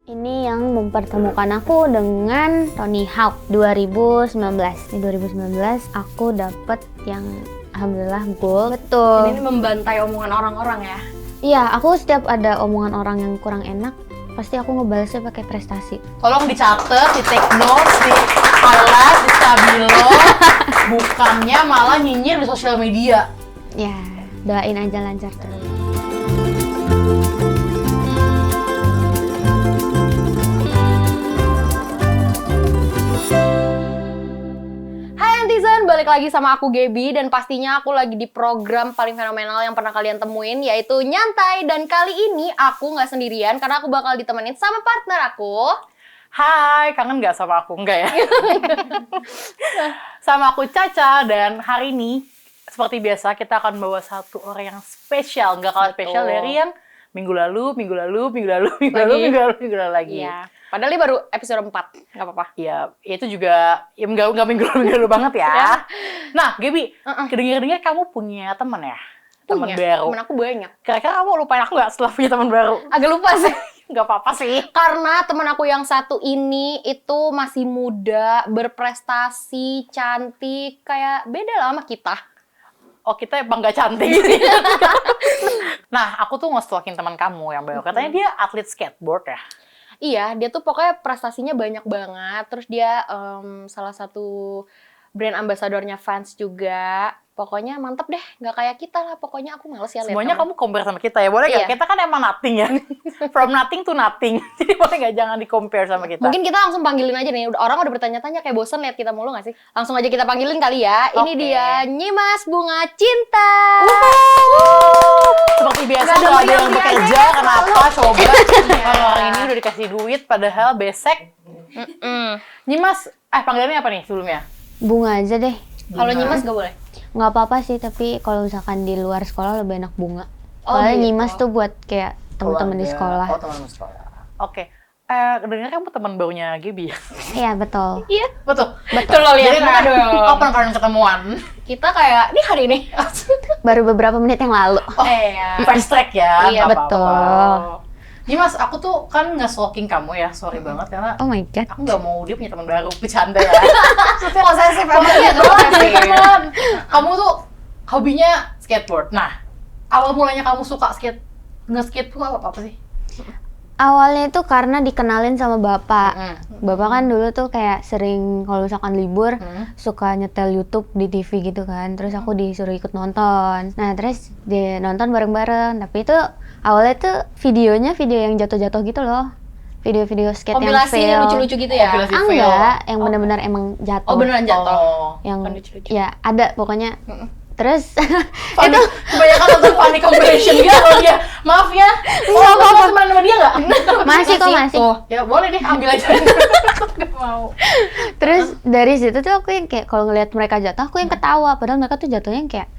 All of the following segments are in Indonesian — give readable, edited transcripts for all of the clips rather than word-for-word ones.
Ini yang mempertemukan aku dengan Tony Hawk 2019. Di 2019 aku dapet yang alhamdulillah gold. Betul. Ini membantai omongan orang-orang ya? Iya, aku setiap ada omongan orang yang kurang enak, pasti aku ngebalasnya pakai prestasi. Tolong dicatat, di take notes, di highlight, di stabilo, bukannya malah nyinyir di sosial media. Ya, doain aja lancar terus. Balik lagi sama aku Gaby, dan pastinya aku lagi di program paling fenomenal yang pernah kalian temuin, yaitu Nyantai. Dan kali ini aku nggak sendirian karena aku bakal ditemenin sama partner aku. Hai, kangen nggak sama aku? Enggak ya? Sama aku Caca, dan hari ini seperti biasa kita akan bawa satu orang yang spesial. Nggak kalah spesial dari yang minggu lalu lagi. Iya. Padahal ini baru episode 4, nggak apa-apa. Ya, itu juga ya nggak minggu lalu banget ya. Nah, Gaby, kedengar-dengar kamu punya teman ya? Teman baru. Temen aku banyak. Kira-kira kamu lupain aku nggak setelah punya teman baru? Agak lupa sih. Nggak apa-apa sih. Karena teman aku yang satu ini itu masih muda, berprestasi, cantik, kayak beda lah sama kita. Oh, kita emang nggak cantik. Nah, aku tuh nge-stalking teman kamu yang baru. Katanya dia atlet skateboard ya? Iya, dia tuh pokoknya prestasinya banyak banget. Terus dia salah satu brand ambasadornya Vans juga. Pokoknya mantep deh, nggak kayak kita lah. Pokoknya aku males ya lihat. Semuanya kamu compare sama kita ya, boleh nggak? Iya. Kita kan emang nothing ya, from nothing to nothing. Jadi boleh nggak jangan di-compare sama kita? Mungkin kita langsung panggilin aja nih. Orang udah bertanya-tanya kayak bosen lihat kita mulu nggak sih? Langsung aja kita panggilin kali ya. Ini Oke. dia Nyimas Bunga Cinta. Seperti biasa Nggak ada nggak ada yang meriah-meriahnya bekerja, ya, kenapa? Coba kalau orang ini udah dikasih duit, padahal besek. Nyimas, panggilannya apa nih sebelumnya? Bunga aja deh. Kalau Nyimas nggak boleh. Nggak apa-apa sih, tapi kalau misalkan di luar sekolah lebih enak bunga. Oh, Soalnya gitu. Nyimas tuh buat kayak teman-teman di sekolah. Oh, teman-teman sekolah. Oke. Dengar kamu teman barunya Gaby ya? Iya, betul. Iya. Betul. Betul lo lihat Jadi muka dong. kapan kalian ketemuan? Kita kayak ini hari ini. Baru beberapa menit yang lalu. Fast track ya? Iya, nggak betul. apa-apa. Nyimas, aku tuh kan nge-stalking kamu ya, sorry banget karena Oh my god. aku nggak mau dia punya teman baru, bercanda ya. Posesif Kamu lihat banget jadi teman. Kamu tuh hobinya skateboard. Nah, awal mulanya kamu suka nge-skate tuh apa sih? Awalnya itu karena dikenalin sama bapak. Bapak kan dulu tuh kayak sering kalau misalkan libur suka nyetel YouTube di TV gitu kan. Terus aku disuruh ikut nonton. Nah, terus dia nonton bareng-bareng. Tapi itu awalnya tuh video yang jatuh-jatuh gitu loh. Video-video skate Kompilasi yang fail. lucu-lucu gitu ya. Kompilasi. Enggak, yang benar-benar emang jatuh. Oh, beneran jatuh. Oh. Yang Bukan lucu-lucu. ya ada pokoknya. Terus Funny, kebanyakan nonton funny compilation gitu kalau dia. Maaf ya. Oh, kamu teman sama dia nggak? masih kok masih. Ya boleh deh, ambil aja. Nggak mau. Terus dari situ tuh aku yang kayak kalau ngelihat mereka jatuh aku yang ketawa, padahal mereka tuh jatuhnya yang kayak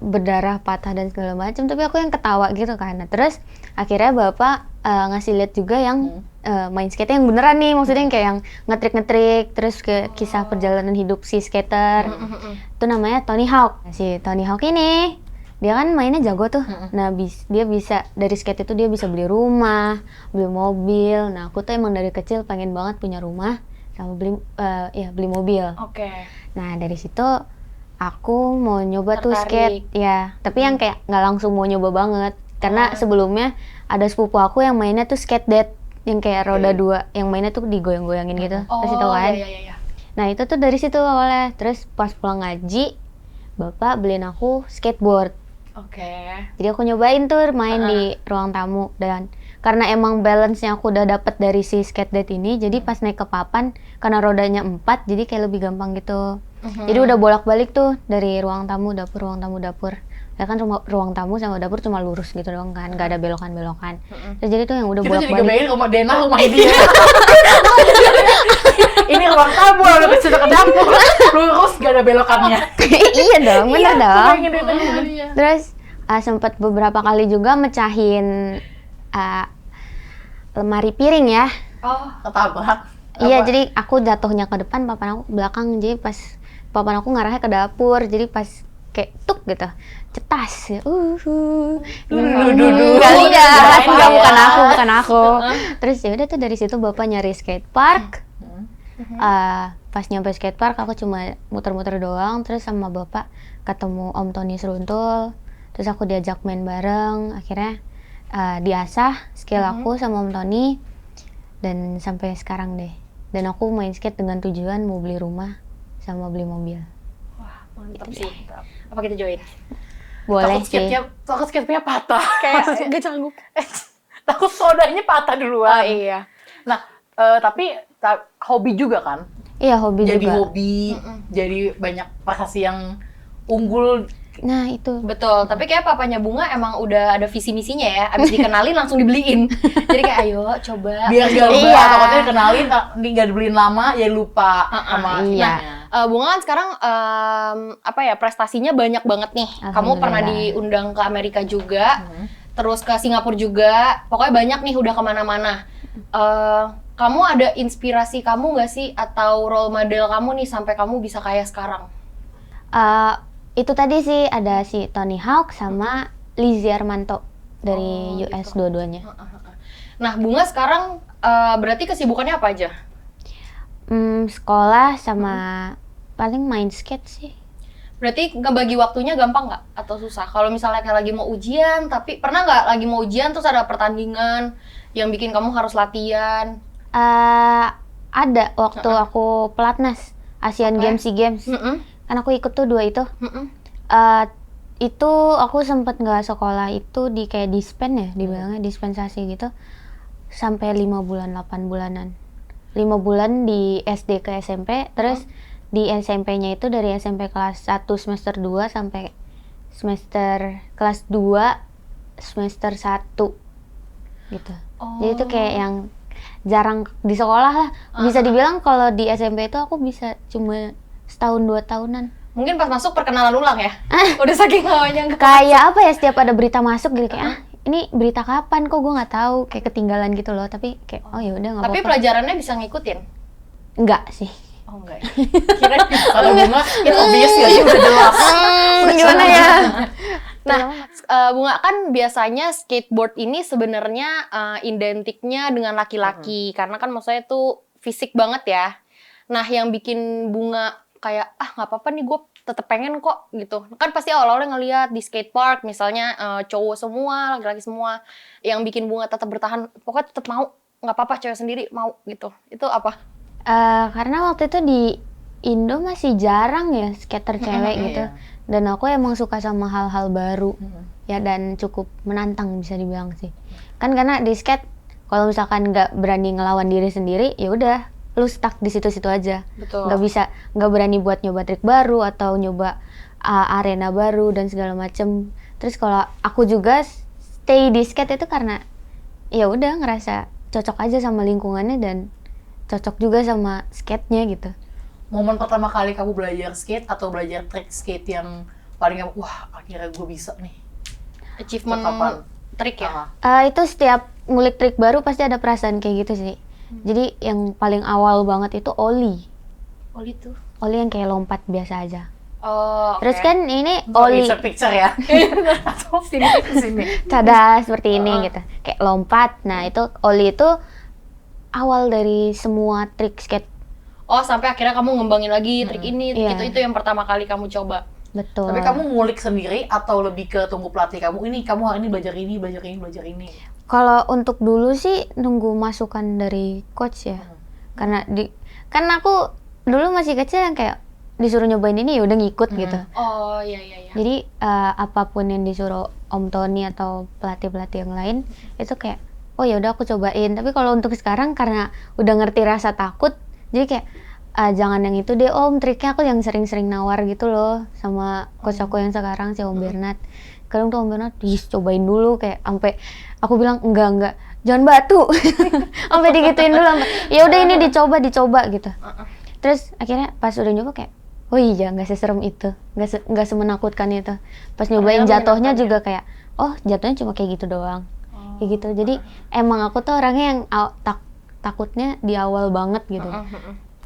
berdarah, patah dan segala macam, tapi aku yang ketawa gitu kan. Nah, terus akhirnya bapak ngasih lihat juga yang main skate yang beneran nih, maksudnya yang kayak yang ngetrik-ngetrik, terus ke kisah perjalanan hidup si skater. Itu namanya Tony Hawk. Si Tony Hawk ini dia kan mainnya jago tuh. Nah, dia bisa dari skate itu dia bisa beli rumah, beli mobil. Nah, aku tuh emang dari kecil pengen banget punya rumah sama beli mobil. Oke. Nah, dari situ aku mau nyoba tuh Tertarik. skate, ya. Tapi yang kayak nggak langsung mau nyoba banget, karena sebelumnya ada sepupu aku yang mainnya tuh skate dead, yang kayak roda dua, yang mainnya tuh digoyang-goyangin gitu. Pasti tau kan? Iya. Nah, itu tuh dari situ awalnya. Terus pas pulang ngaji, bapak beliin aku skateboard. Oke. Jadi aku nyobain tuh main di ruang tamu, dan karena emang balance-nya aku udah dapet dari si skate dead ini, jadi pas naik ke papan karena rodanya 4, jadi kayak lebih gampang gitu. Jadi udah bolak-balik tuh dari ruang tamu dapur. Ya kan ruang tamu sama dapur cuma lurus gitu doang kan, nggak ada belokan-belokan. Terus jadi tuh yang udah Kita jadi bolak-balik. kebayangin rumah Dena, rumah dia. Ini ruang tamu, udah kecil ke dapur, lurus gak ada belokannya. Iya dong, bener dong. Kebayangin Dena. Terus sempat beberapa kali juga mecahin lemari piring ya. Oh. Ketabrak. Iya, jadi aku jatuhnya ke depan, papan aku ke belakang. Jadi pas papan aku ngarahnya ke dapur, jadi pas kayak tuk gitu, cetas ya. Duh. Kali ya, Kirain enggak, ya. bukan aku. Terus ya udah tuh dari situ bapak nyari skate park. Pas nyampe skate park aku cuma muter-muter doang, terus sama bapak ketemu Om Tony Seruntul, terus aku diajak main bareng, akhirnya diasah skill aku sama Om Tony, dan sampai sekarang deh. Dan aku main skate dengan tujuan mau beli rumah sama beli mobil. Wah, mantap sih. Apa kita join? Boleh sih. Takut skate-nya patah. Kayak gak sanggup. Takut sodanya patah Oh duluan. iya. Nah, tapi hobi juga kan? Iya, hobi Jadi juga. hobi, jadi banyak prestasi yang unggul. Nah itu. Betul, tapi kayak papanya Bunga emang udah ada visi misinya ya. Abis dikenalin langsung dibeliin. Jadi kayak ayo coba. Biar gak lupa, Iya. takutnya dikenalin, nggak dibeliin lama, ya lupa sama iya. Bunga kan sekarang prestasinya banyak banget nih. Kamu pernah Alhamdulillah. diundang ke Amerika juga, terus ke Singapura juga. Pokoknya banyak nih udah kemana-mana. Kamu ada inspirasi kamu nggak sih atau role model kamu nih sampai kamu bisa kayak sekarang? Itu tadi sih ada si Tony Hawk sama Lizzie Armanto dari US dua-duanya. Nah, Bunga sekarang berarti kesibukannya apa aja? Sekolah sama paling main skate sih. Berarti ngebagi waktunya gampang nggak atau susah? Kalau misalnya kayak lagi mau ujian, tapi pernah nggak lagi mau ujian terus ada pertandingan yang bikin kamu harus latihan? Ada waktu aku pelatnas Asian Games, SEA Games. Kan aku ikut tuh 2 itu. Itu aku sempet nggak sekolah itu di kayak dispen ya, dibilangnya dispensasi gitu. Sampai 5 bulan, 8 bulanan. 5 bulan di SD ke SMP, terus di SMP-nya itu dari SMP kelas 1 semester 2 sampai semester kelas 2 semester 1 gitu. Jadi itu kayak yang jarang di sekolah lah. Bisa dibilang kalau di SMP itu aku bisa cuma setahun 2 tahunan. Mungkin pas masuk perkenalan ulang ya? Udah saking lamanya nggak. Kayak apa ya, setiap ada berita masuk gitu kayak ini berita kapan kok gue nggak tahu, kayak ketinggalan gitu loh. Tapi kayak oh ya udah nggak Tapi apa-apa. pelajarannya bisa ngikutin? Enggak sih. Oh enggak. Kira Kalau Bunga, itu obvious ya, udah jelas. Gimana ya? Nah, Bunga kan biasanya skateboard ini sebenarnya identiknya dengan laki-laki karena kan maksudnya itu fisik banget ya. Nah, yang bikin Bunga kayak nggak apa-apa nih, gue tetep pengen kok gitu. Kan pasti awal-awalnya ngelihat di skatepark misalnya cowok semua, laki-laki semua, yang bikin Bunga tetap bertahan, pokoknya tetap mau, nggak apa-apa cewek sendiri mau gitu. Itu apa? Karena waktu itu di Indo masih jarang ya skater cewek gitu. Dan aku emang suka sama hal-hal baru ya, dan cukup menantang bisa dibilang sih. Kan karena di skate kalau misalkan nggak berani ngelawan diri sendiri, ya udah lu stuck di situ-situ aja. Betul. Nggak berani buat nyoba trik baru atau nyoba arena baru dan segala macem. Terus kalau aku juga stay di skate itu karena ya udah ngerasa cocok aja sama lingkungannya dan cocok juga sama skate-nya gitu. Momen pertama kali kamu belajar skate atau belajar trik skate yang paling kamu, wah akhirnya gue bisa nih. Achievement Kapan? trik ya? Itu setiap ngulik trik baru pasti ada perasaan kayak gitu sih. Jadi yang paling awal banget itu ollie. Ollie tuh. Ollie yang kayak lompat biasa aja. Oh, Terus kan ini ollie Picture ya. Atau sini. tada seperti ini gitu. Kayak lompat. Nah, itu ollie itu awal dari semua trik skate. Oh, sampai akhirnya kamu ngembangin lagi trik ini, Iya. itu yang pertama kali kamu coba. Betul. Tapi kamu ngulik sendiri atau lebih ke tunggu pelatih kamu, kamu hari ini belajar ini. Kalau untuk dulu sih nunggu masukan dari coach ya. Karena kan aku dulu masih kecil yang kayak disuruh nyobain ini ya udah ngikut gitu. Oh, iya. Jadi apapun yang disuruh Om Tony atau pelatih-pelatih yang lain itu kayak oh ya udah aku cobain. Tapi kalau untuk sekarang karena udah ngerti rasa takut, jadi kayak jangan yang itu deh Om, triknya aku yang sering-sering nawar gitu loh sama coach aku yang sekarang si Om Bernard. Kadang tuh Om Bernard, cobain dulu kayak sampai aku bilang enggak, jangan batu. Sampai digituin dulu, ya udah ini dicoba gitu. Terus akhirnya pas udah nyoba kayak oh iya nggak seserem itu, nggak semenakutkan itu. Pas nyobain jatuhnya juga kayak oh jatuhnya cuma kayak gitu doang. Kayak gitu. Jadi emang aku tuh orangnya yang takutnya di awal banget gitu.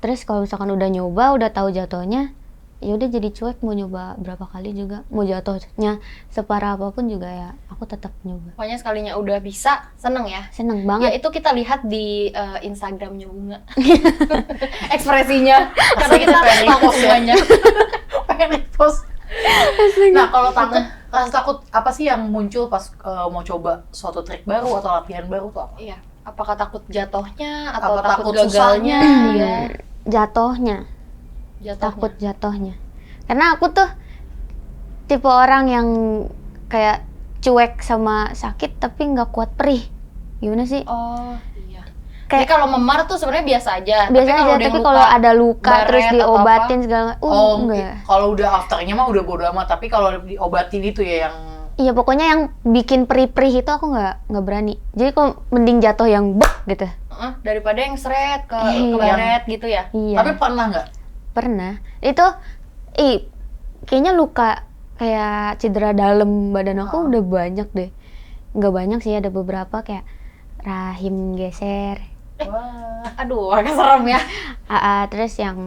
Terus kalau misalkan udah nyoba, udah tahu jatuhnya, ya udah jadi cuek, mau nyoba berapa kali juga, mau jatuhnya separah apapun juga ya aku tetap nyoba. Pokoknya sekalinya udah bisa, seneng ya. Seneng Ya banget. itu kita lihat di Instagramnya Bunga. Ekspresinya. Karena kita pengen tahu repost ya. semuanya. Pengen repost. Nah, kalau rasa takut apa sih yang muncul pas mau coba suatu trik baru atau latihan baru tuh apa? Iya. Apakah takut jatuhnya atau Apa takut takut gagalnya? susahnya? Iya. Jatuhnya, Jatuhnya. takut jatuhnya. Karena aku tuh tipe orang yang kayak cuek sama sakit tapi nggak kuat perih. Gimana sih? Oh, iya. Jadi Kayak kalau memar tuh sebenarnya biasa aja. biasa aja, udah tapi yang kalau ada luka baret terus atau diobatin apa, segala enggak. Kalau udah afternya mah udah bodo amat, tapi kalau diobatin itu ya yang Iya, pokoknya yang bikin perih-perih itu aku nggak berani. Jadi kok mending jatuh yang bek gitu. daripada yang seret ke Iya. baret gitu ya. Iya. Tapi pernah nggak? Pernah. Itu kayaknya luka kayak cedera dalam badan aku udah banyak deh. Nggak banyak sih, ada beberapa kayak rahim geser. Wah. Aduh, agak serem ya. Terus yang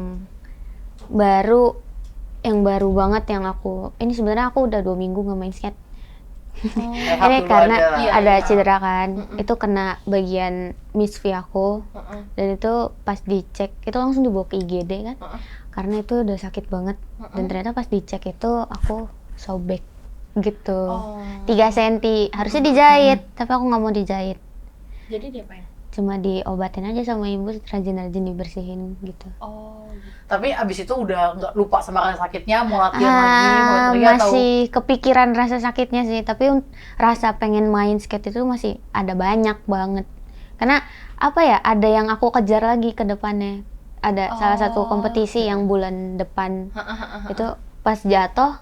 baru banget yang aku ini sebenarnya aku udah 2 minggu nggak main skate. Rehat Ini dulu karena aja. Iya. ada cedera kan. Itu kena bagian misfi aku. Heeh. Dan itu pas dicek itu langsung dibawa ke IGD kan. Heeh. Karena itu udah sakit banget. Dan ternyata pas dicek itu aku sobek gitu. Oh. 3 cm. Harusnya dijahit, tapi aku nggak mau dijahit. Jadi diapain? Cuma diobatin aja sama ibu, rajin-rajin dibersihin gitu. Oh, gitu. Tapi abis itu udah nggak lupa sama rasa sakitnya, mau latihan lagi, mau lagi atau Masih kepikiran rasa sakitnya sih, tapi rasa pengen main skate itu masih ada banyak banget. Karena apa ya, ada yang aku kejar lagi ke depannya. Ada salah satu kompetisi yang bulan depan. Itu pas jatuh,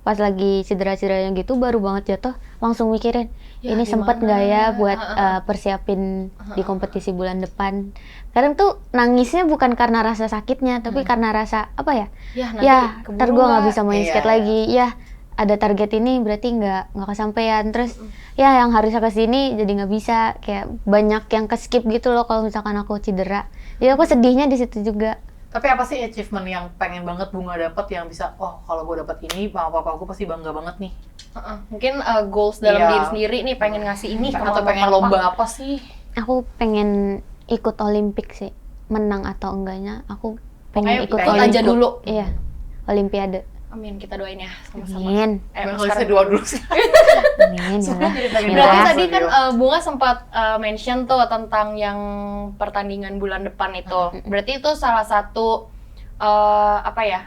pas lagi cedera-cederanya gitu, baru banget jatuh, langsung mikirin, Ya, ini sempet gimana? nggak ya buat persiapin di kompetisi bulan depan. Kadang tuh nangisnya bukan karena rasa sakitnya, tapi karena rasa apa ya? Ya, nanti Ya, keburu ntar gue nggak nggak? bisa main Iya. skate lagi. Ya, ada target ini berarti nggak kesampaian. Terus ya yang harusnya kesini jadi nggak bisa. Kayak banyak yang keskip gitu loh kalau misalkan aku cedera. Jadi aku sedihnya di situ juga. tapi apa sih achievement yang pengen banget Bunga dapat yang bisa, oh kalau gue dapat ini, mama papa aku pasti bangga banget nih. Mungkin goals dalam Iya. diri sendiri nih, pengen ngasih ini ke Atau mama, pengen papa. lomba apa sih? Aku pengen ikut Olimpik sih. Menang atau enggaknya, aku Pokoknya pengen ikut ikut Olimpik. aja dulu. Iya, Olimpiade. Amin, kita doain ya sama-sama. Amin. Kalau sekarang saya dua dulu sih. Amin. Ya Sebenarnya Allah. jadi pengen Berarti bahas tadi kan video. Bunga sempat mention tuh tentang yang pertandingan bulan depan itu. Berarti itu salah satu apa ya,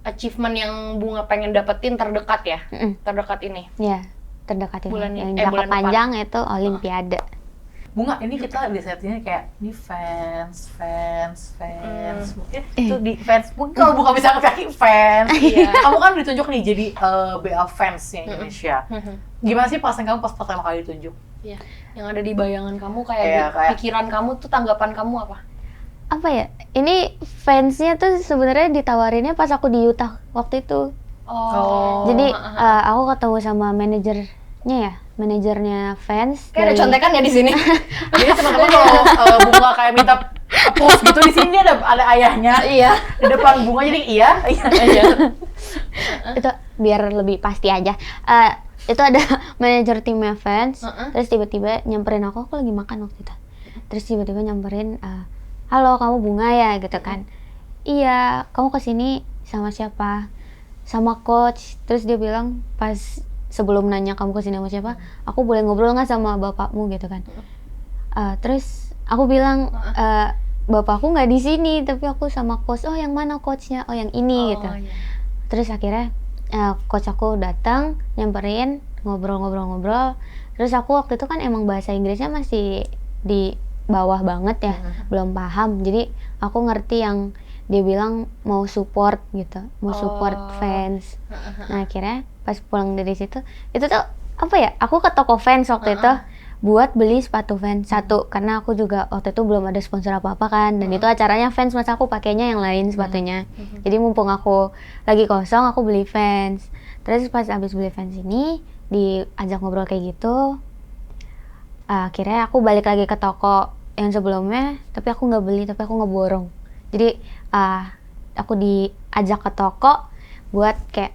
achievement yang Bunga pengen dapetin terdekat ya? Mm-mm. Terdekat ini. Ya, terdekat ini. Bulan ini- Yang bulan jangka depan. panjang itu Olimpiade. Bunga, ini kita di setnya kayak ini fans. Mungkin itu di fans. Mungkin kalau Bunga bisa kaki fans. Iya. Kamu kan ditunjuk nih jadi BA fans yang Indonesia. Gimana sih perasaan kamu pas pertama kali ditunjuk? Iya. Yang ada di bayangan kamu kayak Iya, di kayak- pikiran kamu tuh, tanggapan kamu apa? Apa ya? Ini fansnya tuh sebenarnya ditawarinnya pas aku di Utah waktu itu. Oh. Jadi aku ketemu sama manajernya fans. Kayak ada contekan ya di sini. Jadi teman-teman kalau Bunga kayak minta approve gitu, di sini dia ada ayahnya. Iya. Di depan Bunga jadi iya. Itu biar lebih pasti aja. Itu ada manajer timnya fans, terus tiba-tiba nyamperin aku lagi makan waktu itu. Terus tiba-tiba nyamperin, halo kamu Bunga ya gitu kan. Iya, kamu kesini sama siapa? Sama coach. Terus dia bilang pas sebelum nanya kamu kesini sama siapa, aku boleh ngobrol nggak sama bapakmu gitu kan. Terus aku bilang, bapakku nggak di sini, tapi aku sama coach. Oh yang mana coachnya? Oh yang ini gitu. Iya. Terus akhirnya coach aku datang, nyamperin, ngobrol-ngobrol. Terus aku waktu itu kan emang bahasa Inggrisnya masih di bawah banget ya, belum paham. Jadi aku ngerti yang dia bilang mau support gitu, mau support fans. Nah akhirnya pas pulang dari situ, itu tuh apa ya? Aku ke toko fans waktu itu buat beli sepatu fans satu, karena aku juga waktu itu belum ada sponsor apa-apa kan, dan itu acaranya fans, masa aku pakainya yang lain sepatunya. Jadi mumpung aku lagi kosong, aku beli fans. Terus pas abis beli fans ini diajak ngobrol kayak gitu, akhirnya aku balik lagi ke toko yang sebelumnya, tapi aku nggak beli, tapi aku ngeborong. Jadi aku diajak ke toko buat kayak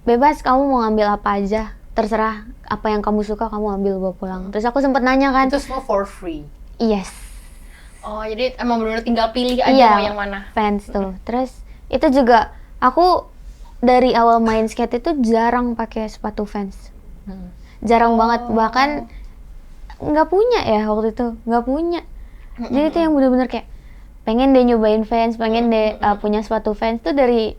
bebas kamu mau ngambil apa aja, terserah apa yang kamu suka kamu ambil bawa pulang. Terus aku sempet nanya kan, Itu semua for free. yes, Oh, jadi emang benar-benar tinggal pilih aja Iya. mau yang mana. Vans tuh. Terus itu juga aku dari awal main skate itu jarang pakai sepatu Vans, jarang banget, bahkan nggak punya ya waktu itu, nggak punya. Jadi itu yang bener-bener kayak pengen deh nyobain Vans, pengen deh punya sepatu Vans tuh dari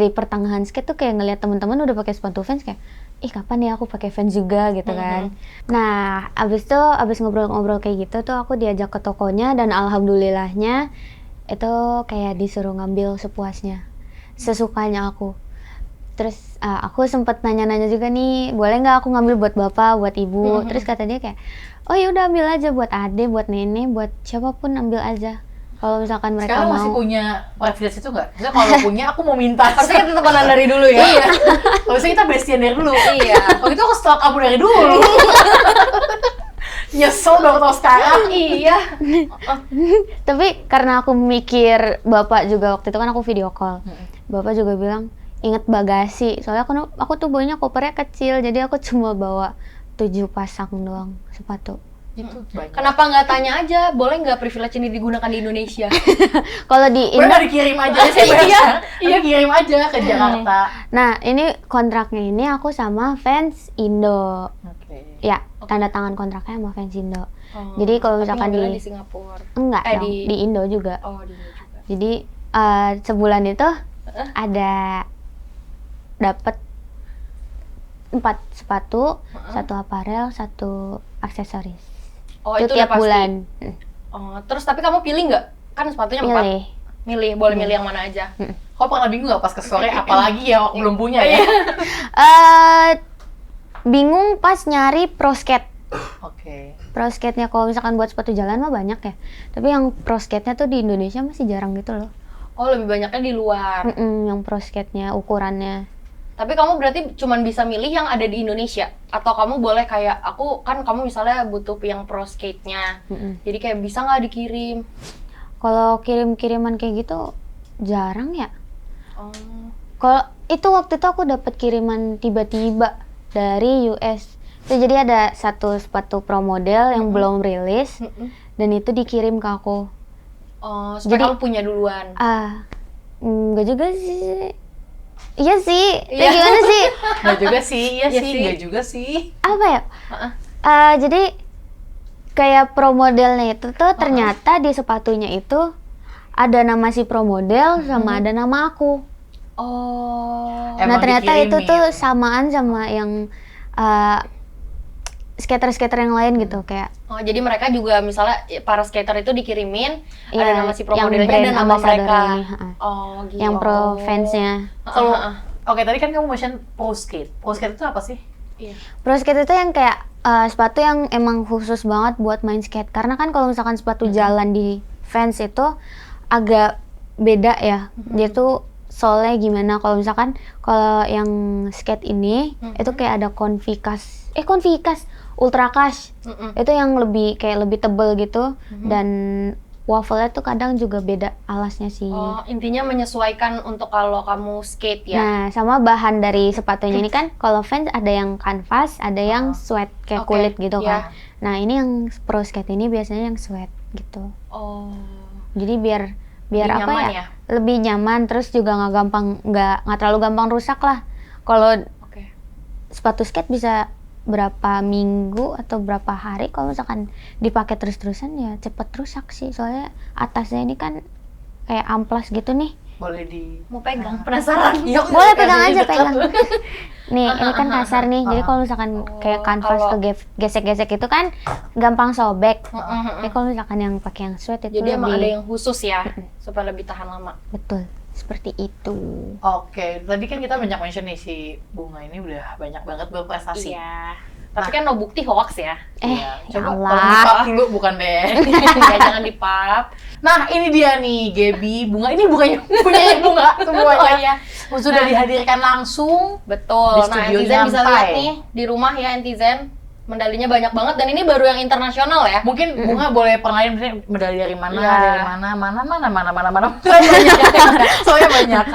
pertengahan skate tuh kayak ngeliat teman-teman udah pakai sepatu Vans kayak ih kapan ya aku pakai Vans juga gitu kan. Nah abis ngobrol-ngobrol kayak gitu tuh aku diajak ke tokonya dan alhamdulillahnya itu kayak disuruh ngambil sepuasnya, sesukanya aku. Terus aku sempet nanya-nanya juga nih, boleh nggak aku ngambil buat bapak, buat ibu? Terus kata dia kayak, oh ya udah ambil aja buat ade, buat nenek, buat siapapun ambil aja. Kalau misalkan mereka Sekarang mau. masih punya privilege itu nggak? Misalnya kalau punya aku mau minta. Harusnya kita temenan dari dulu ya. Iya. Kalau misalnya kita bestian dari dulu. Iya. Kalau itu aku stalk kamu dari dulu. Nyesel dong tau sekarang. Iya. Tapi karena aku mikir bapak juga waktu itu kan aku video call. Bapak juga bilang inget bagasi. Soalnya aku tuh bawanya kopernya kecil, jadi aku cuma bawa 7 pasang doang sepatu. Itu banyak. Kenapa nggak tanya aja, boleh nggak privilege ini digunakan di Indonesia? Kalau di Boleh Indo, nggak dikirim aja sih Iya, kirim aja ke Jakarta. nah ini kontraknya ini aku sama fans Indo. Oke. Ya, tanda tangan kontraknya sama fans Indo. Oh, Jadi kalau tapi misalkan ngambilnya di di Singapura. enggak dong, di- di Indo juga. Oh, di Indo juga. Jadi sebulan itu ada dapat 4 sepatu, 1 aparel, 1 aksesoris. Oh, itu itu udah tiap pasti. bulan. Oh, terus tapi kamu pilih nggak? Kan sepatunya 4. Pilih. Milih, boleh milih yang mana aja. Kau pernah bingung nggak pas ke sore? Apalagi ya aku belum punya ya. Bingung pas nyari pro skate. Oke. Pro skate-nya kalau misalkan buat sepatu jalan mah banyak ya. Tapi yang pro skate-nya tuh di Indonesia masih jarang gitu loh. Oh, lebih banyaknya di luar. Yang pro skate-nya ukurannya. Tapi kamu berarti cuman bisa milih yang ada di Indonesia? Atau kamu boleh kayak, kamu misalnya butuh yang pro skate-nya. Jadi kayak bisa nggak dikirim? Kalau kirim-kiriman kayak gitu jarang ya. Oh. Kalau itu waktu itu aku dapat kiriman tiba-tiba dari US. Itu jadi ada 1 sepatu pro model yang belum rilis dan itu dikirim ke aku. Oh, supaya Jadi- kamu punya duluan. Enggak juga sih. Iya sih. Iya. Gimana sih? Nggak juga sih, iya Iya sih, sih. nggak juga sih. Apa ya? Jadi kayak pro modelnya itu tuh ternyata di sepatunya itu ada nama si pro model sama ada nama aku. Oh. Nah Emang ternyata itu dikirimin. tuh samaan sama yang skater-skater yang lain gitu kayak Oh, jadi mereka juga misalnya para skater itu dikirimin ada Iya, nama si pro yang modelnya brand dan nama ambassador mereka. ini, Oh, gitu. yang pro fansnya. Kalau oke, tadi kan kamu mention pro skate. Pro skate itu apa sih? Iya. Pro skate itu yang kayak sepatu yang emang khusus banget buat main skate. Karena kan kalau misalkan sepatu jalan di fans itu agak beda ya. Dia tuh soalnya gimana kalau misalkan kalau yang skate ini itu kayak ada konvikas ultra cash. Itu yang lebih tebel gitu dan waffle-nya tuh kadang juga beda alasnya sih. Oh, intinya menyesuaikan untuk kalau kamu skate ya. Nah, sama bahan dari sepatunya ini kan kalau fans ada yang kanvas, ada yang sweat kayak Oke, kulit gitu iya. kan. Nah, ini yang pro skate ini biasanya yang sweat gitu. Oh. Jadi biar Lebih apa nyaman ya? ya? Lebih nyaman terus juga nggak terlalu gampang rusak lah. Kalau Oke. sepatu skate bisa berapa minggu atau berapa hari kalau misalkan dipakai terus-terusan ya cepet rusak sih. Soalnya atasnya ini kan kayak amplas gitu nih. Boleh di Mau pegang? Penasaran? Iya, Boleh pegang kasih aja, deket. pegang. Nih, ini kan kasar nih. Jadi kalau misalkan kayak kanvas kalau- gesek-gesek itu kan gampang sobek. Tapi kalau misalkan yang pakai yang sweat itu Jadi emang lebih ada yang khusus ya supaya lebih tahan lama. betul. Seperti itu. Oke, tadi kan kita banyak mention nih si Bunga ini udah banyak banget berprestasi. Iya. Tapi kan no bukti hoax ya. Iya, ya coba Allah. tolong di-pub dulu bukan deh. Ya, jangan dipap. Nah, ini dia nih Gaby, Bunga. Ini bukannya punya Bunga semuanya. Oh iya. Sudah dihadirkan langsung. Betul. Di Nah, studio Entizen bisa nyantai. lihat nih di rumah ya Entizen. Medalinya banyak banget dan ini baru yang internasional ya. Mungkin Bunga boleh pengen medali dari mana, Iya. dari mana. Soalnya banyak.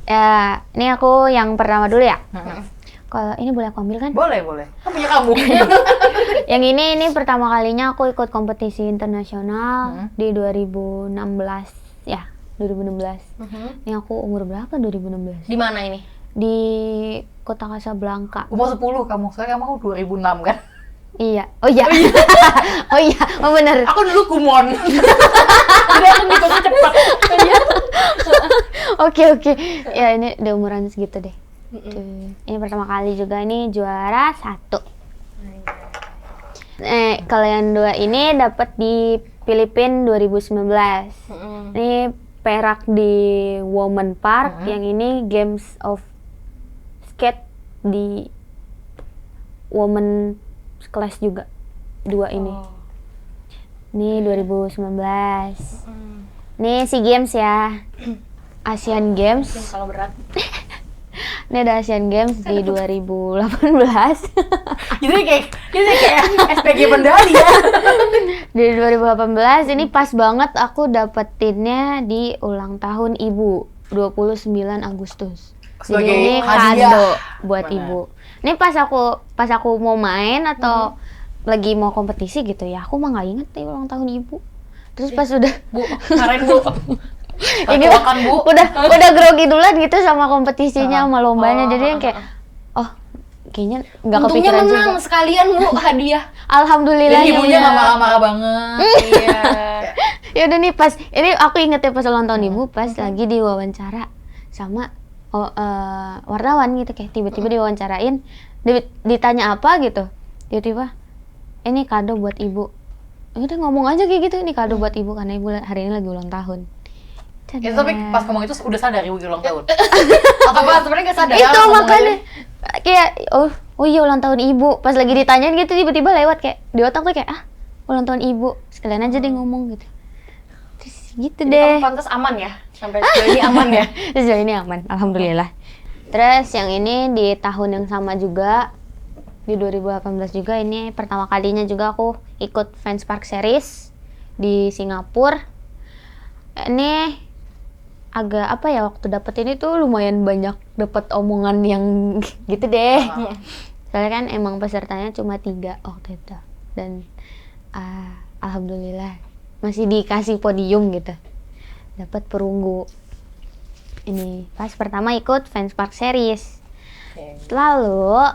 Ya, ini aku yang pertama dulu ya. Mm-mm. Kalau ini boleh aku ambil kan? Boleh. Kan punya kamu. Yang ini pertama kalinya aku ikut kompetisi internasional di 2016 ya, 2016. Ini aku umur berapa 2016? Di mana ini? Di Kota Casablanca. Umur 10 kamu, soalnya kamu 2006 kan? Iya. Oh iya. Oh iya, oh bener. Aku dulu kumon. Jadi aku ngitungnya cepat. Oke. Ya ini udah umuran segitu deh. Tuh. Ini pertama kali juga, ini juara 1. Kalau yang 2 ini dapat di Filipina 2019. Ini perak di Women Park, yang ini Games of Skate di Women Class juga. 2 ini. Ini 2019. Ini SEA Games ya. Asian Games. Kalau berat. Ini ada Asian Games di 2018. Jadi kayak SPG pendali ya. Di 2018 ini pas banget aku dapetinnya di ulang tahun ibu 29 Agustus. Sebagai Jadi ini hadiah. kado buat Benar. ibu. Ini pas aku mau main atau lagi mau kompetisi gitu ya, aku mah nggak inget deh ulang tahun ibu. Terus pas udah Bu, kemarin Bu. ini Makan Bu. udah grogi duluan gitu sama kompetisinya sama lombanya, jadi yang kayak kayaknya nggak Untungnya kepikiran menang juga. sekalian Bu hadiah. Alhamdulillah. Jadi ibunya nggak marah-marah banget. Iya. Ya udah nih, pas ini aku inget ya pas ulang tahun ibu, pas lagi diwawancara sama wartawan gitu, kayak tiba-tiba diwawancarain, ditanya apa gitu, tiba-tiba ini kado buat ibu. Udah ngomong aja kayak gitu, ini kado buat ibu karena ibu hari ini lagi ulang tahun. Ya, tapi pas ngomong itu udah sadar ibu ulang tahun. Apa sebenarnya nggak sadar? Itu ngomong makanya kayak oh iya ulang tahun ibu, pas lagi ditanyain gitu tiba-tiba lewat kayak di otak tuh kayak ulang tahun ibu, sekalian aja deh ngomong gitu. Terus gitu Jadi deh. kamu pantas aman ya? Sampai sejauh ini aman ya? Sejauh ini aman, alhamdulillah. Terus yang ini di tahun yang sama juga, di 2018 juga, ini pertama kalinya juga aku ikut Fans Park Series di Singapura. Ini agak apa ya, waktu dapet ini tuh lumayan banyak dapet omongan yang gitu deh. Soalnya kan emang pesertanya cuma 3 waktu itu. Dan alhamdulillah masih dikasih podium gitu. Dapat perunggu. Ini pas pertama ikut Fans Park Series. Lalu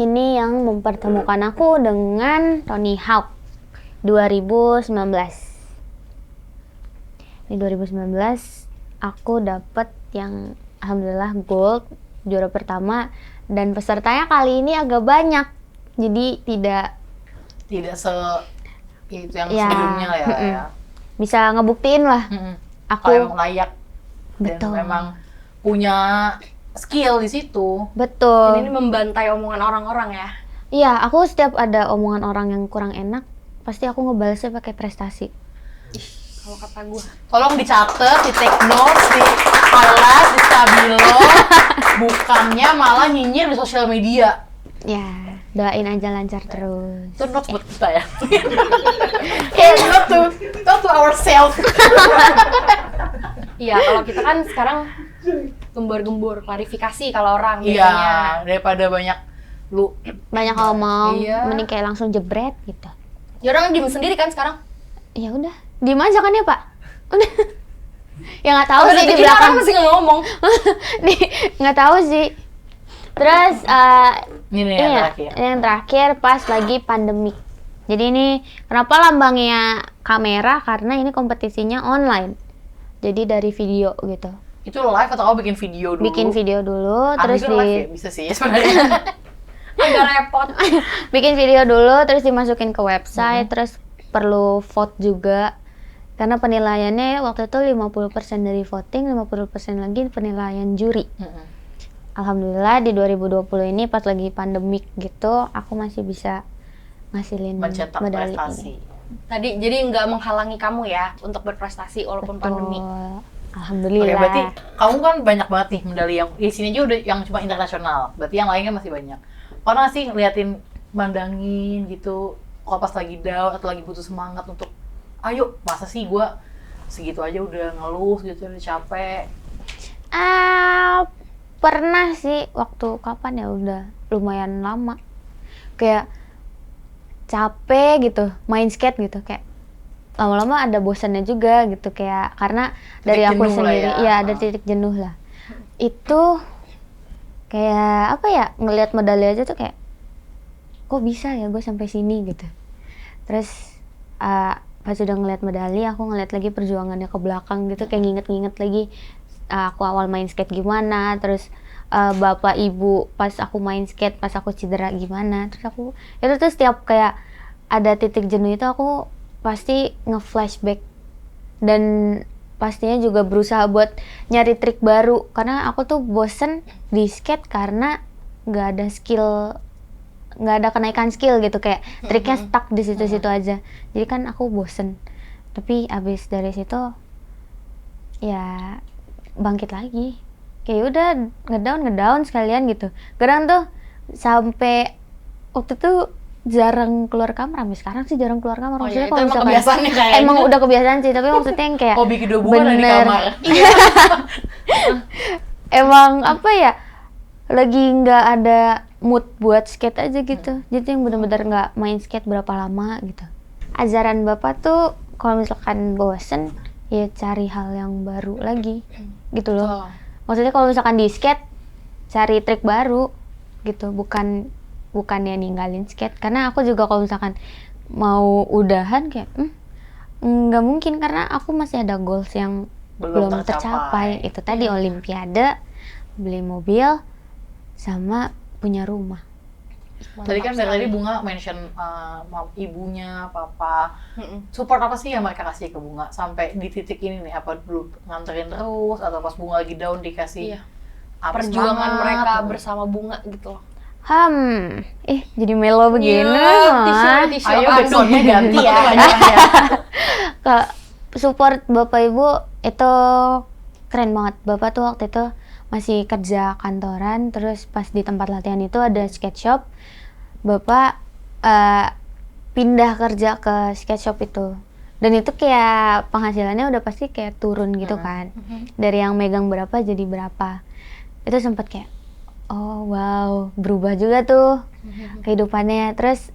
ini yang mempertemukan aku dengan Tony Hawk 2019. Di 2019 aku dapat yang alhamdulillah gold, juara pertama, dan pesertanya kali ini agak banyak. Jadi tidak itu yang Ya, sebelumnya lah ya. bisa ngebuktiin lah aku. Kalau emang layak dan Betul. memang punya skill di situ. Betul. Ini membantai omongan orang-orang ya? Iya, aku setiap ada omongan orang yang kurang enak, pasti aku ngebalasnya pakai prestasi. Kalau kata gue. Tolong dicatat, di take notes, di highlight, di stabilo, bukannya malah nyinyir di sosial media. Ya, doain aja lancar terus. Itu notes buat kita ya. Not to ourselves. Iya, kalau kita kan sekarang gembor-gembor klarifikasi kalau orang Iya, biasanya. daripada banyak lu. Banyak ngomong, Iya. mending kayak langsung jebret gitu. Ya orang diem sendiri kan sekarang. Ya udah, diem aja kan ya Pak. Udah. Ya nggak tahu Kalau sih di detik ini orang belakang. masih nggak ngomong. Nih, nggak tahu sih. Terus Ini nih yang iya, terakhir. ini yang terakhir pas lagi pandemik. Jadi ini kenapa lambangnya kamera, karena ini kompetisinya online. Jadi dari video gitu. Itu live atau kamu bikin video dulu? Bikin video dulu, terus Bikin live ya? Bisa sih sebenarnya. Agak repot. bikin video dulu, terus dimasukin ke website, terus perlu vote juga. Karena penilaiannya waktu itu 50% dari voting, 50% lagi penilaian juri. Alhamdulillah di 2020 ini pas lagi pandemik gitu, aku masih bisa ngasilin Mencetak medali prestasi. ini. Tadi jadi nggak menghalangi kamu ya untuk berprestasi walaupun pandemi. Betul. Oke, Alhamdulillah. berarti kamu kan banyak banget nih medali yang di sini aja udah yang cuma internasional. Berarti yang lainnya masih banyak. pernah sih ngeliatin, mandangin gitu, kalau pas lagi down atau lagi butuh semangat untuk, ayo, masa sih gue segitu aja udah ngeluh, gitu udah capek. Pernah sih waktu kapan ya, udah lumayan lama. Kayak capek gitu, main skate gitu, kayak lama-lama ada bosannya juga gitu, kayak karena dari Titik aku jenuh lah sendiri, ya. ya ada titik jenuh lah. Itu kayak apa ya, ngelihat medali aja tuh kayak, kok bisa ya gue sampai sini gitu. Terus pas udah ngeliat medali, aku ngeliat lagi perjuangannya ke belakang gitu, kayak nginget-nginget lagi aku awal main skate gimana, terus bapak ibu pas aku main skate, pas aku cedera gimana. Terus aku itu tuh setiap kayak ada titik jenuh itu aku pasti nge-flashback, dan pastinya juga berusaha buat nyari trik baru, karena aku tuh bosen di skate karena nggak ada skill, nggak ada kenaikan skill gitu, kayak triknya stuck di situ-situ aja. Jadi kan aku bosen. Tapi abis dari situ ya bangkit lagi, kayak udah ngedown sekalian gitu. Kadang tuh sampai waktu itu jarang keluar kamar, sampai sekarang sih jarang keluar kamar. Oh Maksudnya iya, itu kalau emang misalkan kebiasaannya kayaknya. emang udah kebiasaan sih, tapi maksudnya yang kayak Hobi kedua bunga ada di bener. kamar. Emang apa ya, lagi nggak ada mood buat skate aja gitu. Jadi yang benar-benar nggak main skate berapa lama gitu. Ajaran bapak tuh kalau misalkan bosen ya cari hal yang baru lagi gitu loh. Maksudnya kalau misalkan di skate cari trik baru gitu, bukannya ninggalin skate. Karena aku juga kalau misalkan mau udahan kayak nggak mungkin, karena aku masih ada goals yang belum tercapai. Itu tadi olimpiade, beli mobil, sama punya rumah. Tadi kan dari tadi Bunga mention ibunya, papa, support apa sih yang mereka kasih ke Bunga sampai di titik ini nih? Apa dulu nganterin terus atau pas Bunga lagi down dikasih apa, Perjuangan semangat, mereka gitu? bersama Bunga gitu loh. Jadi melo begini. Tisu Ayo apaan backsoundnya dong? ganti ya. Ke support bapak ibu itu keren banget. Bapak tuh waktu itu masih kerja kantoran, terus pas di tempat latihan itu ada skate shop. Bapak pindah kerja ke skate shop itu, dan itu kayak penghasilannya udah pasti kayak turun gitu kan, dari yang megang berapa jadi berapa. Itu sempat kayak, oh wow, berubah juga tuh kehidupannya. Terus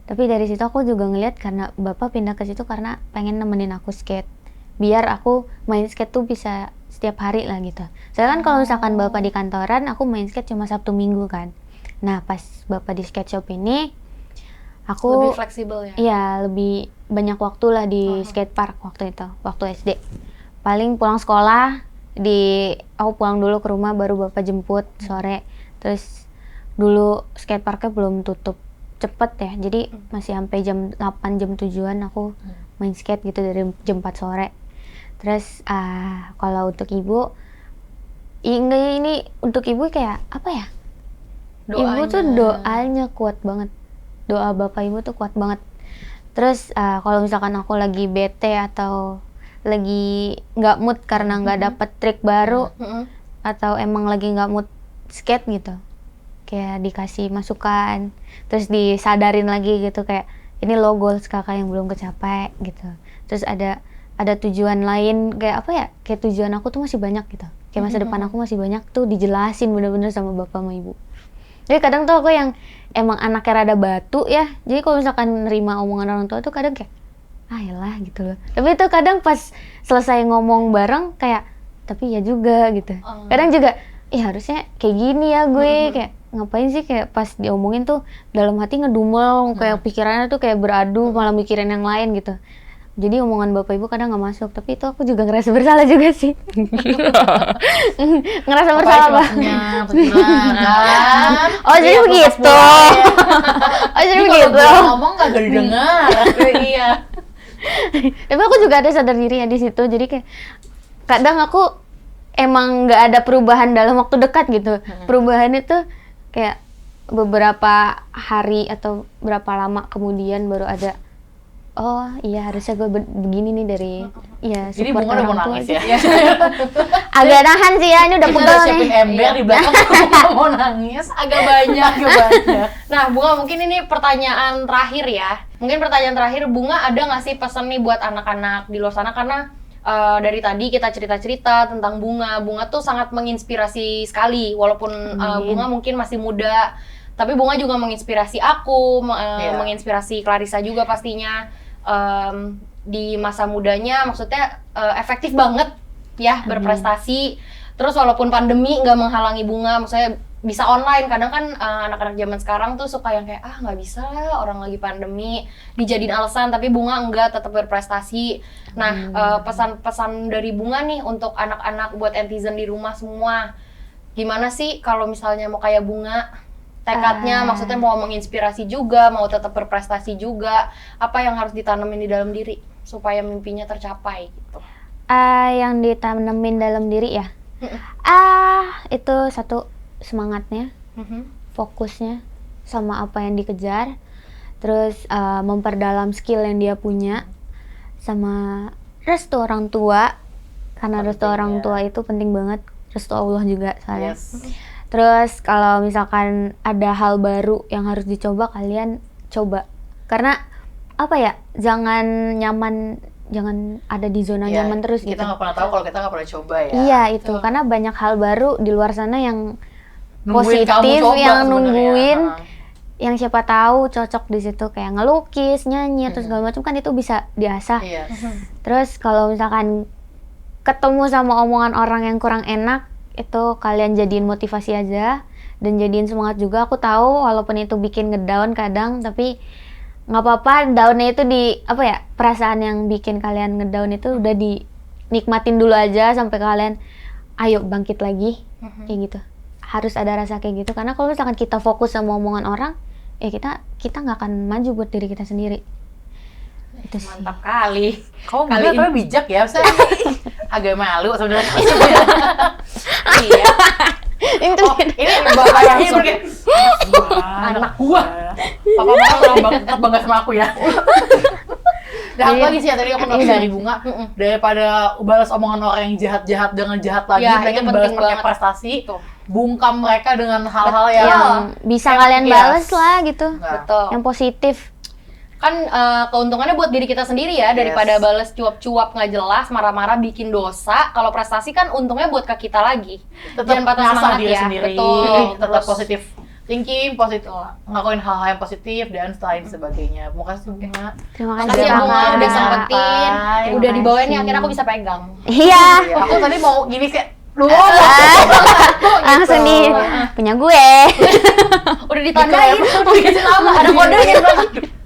tapi dari situ aku juga ngeliat, karena bapak pindah ke situ karena pengen nemenin aku skate, biar aku main skate tuh bisa setiap hari lah gitu. Soalnya kan kalau misalkan bapak di kantoran, aku main skate cuma Sabtu Minggu kan. Nah pas bapak di skate shop ini, aku Lebih fleksibel ya? iya, lebih banyak waktu lah di skate park waktu itu, waktu SD. Paling pulang sekolah, aku pulang dulu ke rumah, baru bapak jemput sore. Terus dulu skate parknya belum tutup cepet ya, jadi masih sampai jam 8, jam 7-an aku main skate gitu dari jam 4 sore. Terus kalau untuk ibu, ini untuk ibu kayak apa ya? Ibu tuh doanya kuat banget. Doa bapak ibu tuh kuat banget. Terus kalau misalkan aku lagi bete atau lagi nggak mood karena nggak dapet trik baru, atau emang lagi nggak mood skate gitu, kayak dikasih masukan, terus disadarin lagi gitu, kayak ini lo goals kakak yang belum kecapai gitu. Terus ada tujuan lain, kayak apa ya, kayak tujuan aku tuh masih banyak gitu, kayak masa depan aku masih banyak tuh, dijelasin bener-bener sama bapak sama ibu. Jadi kadang tuh aku yang emang anaknya rada batu ya, jadi kalau misalkan nerima omongan orang tua tuh kadang kayak ayolah gitu loh. Tapi itu kadang pas selesai ngomong bareng kayak, tapi ya juga gitu. Kadang juga harusnya kayak gini ya gue, kayak ngapain sih, kayak pas diomongin tuh dalam hati ngedumel, kayak pikirannya tuh kayak beradu, malah mikirin yang lain gitu. Jadi omongan bapak ibu kadang nggak masuk, tapi itu aku juga ngerasa bersalah juga sih. Ngerasa bersalah banget. Oh jadi begitu. Oh jadi begitu. Kalau ngomong nggak jadi dengar. Iya. Tapi aku juga ada sadar diri ya di situ. Jadi kayak kadang aku emang nggak ada perubahan dalam waktu dekat gitu. Perubahan itu kayak beberapa hari atau berapa lama kemudian baru ada. oh iya harusnya gue begini nih dari ya Jadi support Bunga udah mau orang tua nangis gitu. ya. Agak nahan sih ya, ini udah Kita pegel udah nih. siapin ember di belakang Bunga mau nangis. Agak banyak. Agak banyak. Nah, Bunga mungkin ini pertanyaan terakhir ya. Mungkin pertanyaan terakhir, Bunga ada nggak sih pesan nih buat anak-anak di luar sana? Karena dari tadi kita cerita-cerita tentang Bunga. Bunga tuh sangat menginspirasi sekali. Walaupun Bunga mungkin masih muda, tapi Bunga juga menginspirasi aku, menginspirasi Clarissa juga pastinya. Di masa mudanya, maksudnya efektif banget ya berprestasi. Terus walaupun pandemi nggak menghalangi Bunga, maksudnya bisa online. Kadang kan anak-anak zaman sekarang tuh suka yang kayak nggak bisa lah, orang lagi pandemi dijadiin alasan, tapi Bunga enggak, tetap berprestasi. Nah, pesan-pesan dari Bunga nih untuk anak-anak, buat netizen di rumah semua, gimana sih kalau misalnya mau kayak Bunga, tekadnya maksudnya mau menginspirasi juga, mau tetap berprestasi juga, apa yang harus ditanemin di dalam diri supaya mimpinya tercapai gitu? Yang ditanemin dalam diri ya, itu satu, semangatnya, fokusnya sama apa yang dikejar, terus memperdalam skill yang dia punya, sama restu orang tua, karena restu orang tua itu penting banget, restu Allah juga soalnya. Terus kalau misalkan ada hal baru yang harus dicoba, kalian coba, karena apa ya, jangan ada di zona nyaman terus kita gitu. nggak pernah tahu kalau kita nggak pernah coba ya. Iya itu, karena banyak hal baru di luar sana yang Nungguin kamu positif, coba yang sebenarnya. nungguin, yang siapa tahu cocok di situ, kayak ngelukis, nyanyi, atau segala macam, kan itu bisa diasah. Terus kalau misalkan ketemu sama omongan orang yang kurang enak, itu kalian jadiin motivasi aja dan jadiin semangat juga. Aku tahu walaupun itu bikin ngedown kadang, tapi nggak apa-apa, downnya itu perasaan yang bikin kalian ngedown itu udah dinikmatin dulu aja sampai kalian ayo bangkit lagi, kayak gitu. Harus ada rasa kayak gitu, karena kalau misalkan kita fokus sama omongan orang, ya kita nggak akan maju buat diri kita sendiri. Itu sih. Mantap kali. Kamu Kali bener ini- tapi bijak ya, saya agak malu sebenarnya. Iya. Oh, ini bapak yang sebagai anak gua. Papa mama tetap bangga sama aku ya. Dan apa lagi sih ya, tadi aku nonton dari Bunga, daripada balas omongan orang yang jahat-jahat dengan jahat lagi, Ya, mereka itu balas penting pakai banget. prestasi, Tuh. bungkam mereka dengan hal-hal Betul. yang Bisa Yang kalian yes. bales lah gitu, Nah, Betul. yang positif. Kan keuntungannya buat diri kita sendiri ya, daripada bales cuap-cuap nggak jelas, marah-marah, bikin dosa. Kalau prestasi kan untungnya buat ke kita lagi. tetap Jangan patah ngasah semangat diri ya. sendiri, Betul. tetap Terus- positif thinking, positif, ngakuin hal-hal yang positif dan lain sebagainya. Terima kasih Bunga. Terima Makasih kasih ya Bunga Kakak. udah sempetin, Bye. udah dibawain nih, Makasih. akhirnya aku bisa pegang. Iya, Ya, aku tadi mau gini sih, lu langsung di punya gue. Udah ditandain, dikasih nama, ada kodenya.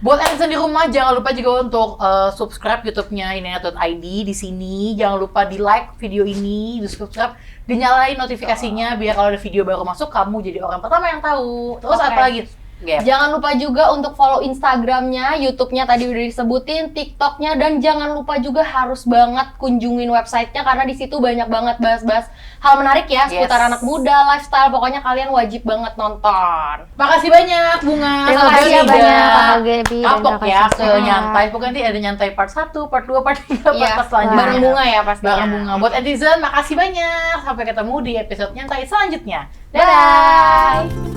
Buat netizen di rumah, jangan lupa juga untuk subscribe YouTube-nya Inayat.id di sini. Jangan lupa di like video ini, di subscribe, dinyalain notifikasinya biar kalau ada video baru masuk kamu jadi orang pertama yang tahu. Terus Oke. apa lagi? Gap. Jangan lupa juga untuk follow Instagramnya, YouTube-nya tadi udah disebutin, TikTok-nya, dan jangan lupa juga harus banget kunjungin website-nya karena di situ banyak banget bahas-bahas hal menarik ya seputar anak muda, lifestyle, pokoknya kalian wajib banget nonton. Makasih banyak Bunga. Terima Sampai kasih juga. banyak Kak Gaby dan Kapok Kakak ya ke Saskia. nyantai. Pokoknya nanti ada nyantai part 1, part 2, part 3, Iya, part selanjutnya. bareng Bunga ya pastinya. Bareng Bunga. Buat netizen, makasih banyak. Sampai ketemu di episode nyantai selanjutnya. Dadah!